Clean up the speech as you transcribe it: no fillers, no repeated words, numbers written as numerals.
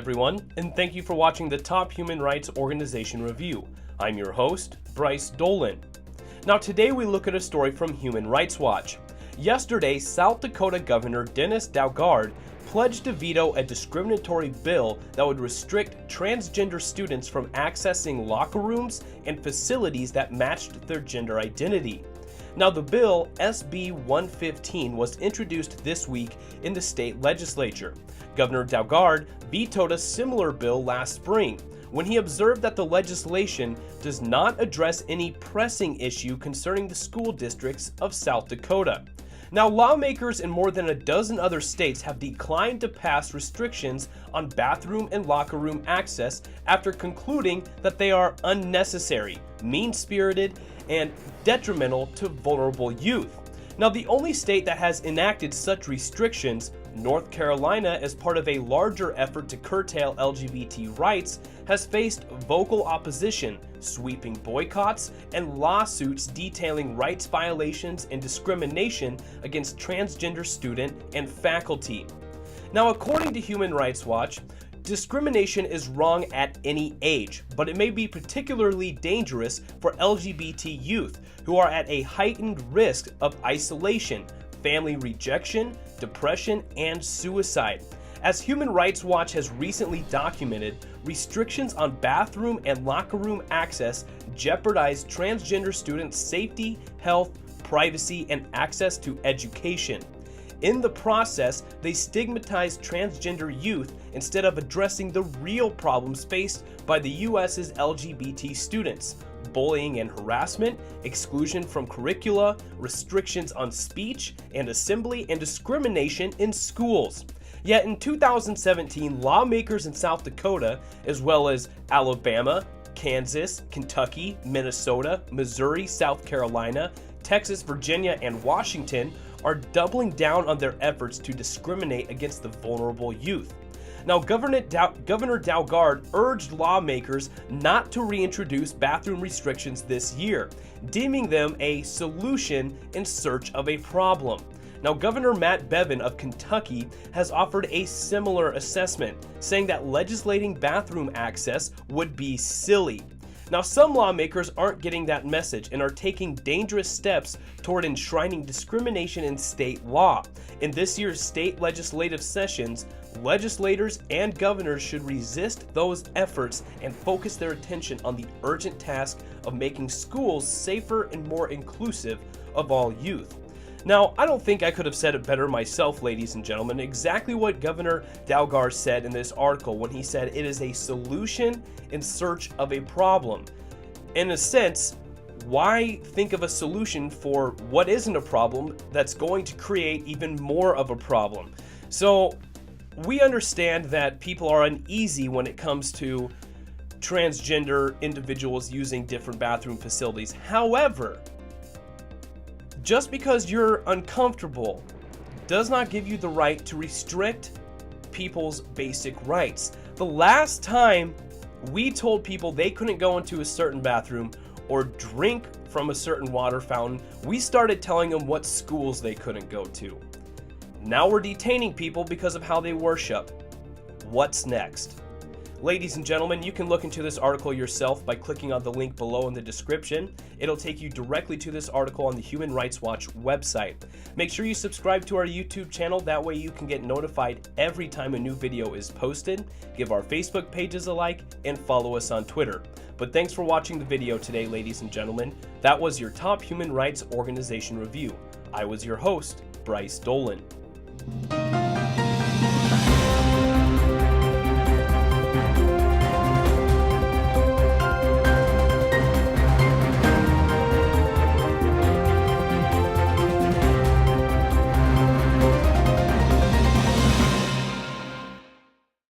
everyone, and thank you for watching the Top Human Rights Organization Review. I'm your host, Bryce Dolan. Now today we look at a story from Human Rights Watch. Yesterday, South Dakota Governor Dennis Daugaard pledged to veto a discriminatory bill that would restrict transgender students from accessing locker rooms and facilities that matched their gender identity. Now the bill, SB 115, was introduced this week in the state legislature. Governor Daugaard vetoed a similar bill last spring when he observed that the legislation does not address any pressing issue concerning the school districts of South Dakota. Now, lawmakers in more than a dozen other states have declined to pass restrictions on bathroom and locker room access after concluding that they are unnecessary, mean-spirited, and detrimental to vulnerable youth. Now, the only state that has enacted such restrictions, North Carolina, as part of a larger effort to curtail LGBT rights, has faced vocal opposition, sweeping boycotts, and lawsuits detailing rights violations and discrimination against transgender student and faculty. Now, according to Human Rights Watch, discrimination is wrong at any age, but it may be particularly dangerous for LGBT youth who are at a heightened risk of isolation, family rejection, depression, and suicide. As Human Rights Watch has recently documented, restrictions on bathroom and locker room access jeopardize transgender students' safety, health, privacy, and access to education. In the process, they stigmatize transgender youth instead of addressing the real problems faced by the U.S.'s LGBT students: bullying and harassment, exclusion from curricula, restrictions on speech and assembly, and discrimination in schools. Yet in 2017, lawmakers in South Dakota, as well as Alabama, Kansas, Kentucky, Minnesota, Missouri, South Carolina, Texas, Virginia, and Washington are doubling down on their efforts to discriminate against the vulnerable youth. Now, Governor Daugaard urged lawmakers not to reintroduce bathroom restrictions this year, deeming them a solution in search of a problem. Now, Governor Matt Bevin of Kentucky has offered a similar assessment, saying that legislating bathroom access would be silly. Now, some lawmakers aren't getting that message and are taking dangerous steps toward enshrining discrimination in state law. In this year's state legislative sessions, legislators and governors should resist those efforts and focus their attention on the urgent task of making schools safer and more inclusive of all youth. Now, I don't think I could have said it better myself, ladies and gentlemen, exactly what Governor Daugaard said in this article when he said it is a solution in search of a problem. In a sense, why think of a solution for what isn't a problem that's going to create even more of a problem? So, we understand that people are uneasy when it comes to transgender individuals using different bathroom facilities. However, just because you're uncomfortable does not give you the right to restrict people's basic rights. The last time we told people they couldn't go into a certain bathroom or drink from a certain water fountain, we started telling them what schools they couldn't go to. Now we're detaining people because of how they worship. What's next? Ladies and gentlemen, you can look into this article yourself by clicking on the link below in the description. It'll take you directly to this article on the Human Rights Watch website. Make sure you subscribe to our YouTube channel, that way you can get notified every time a new video is posted. Give our Facebook pages a like and follow us on Twitter. But thanks for watching the video today, ladies and gentlemen. That was your Top Human Rights Organization Review. I was your host, Bryce Dolan.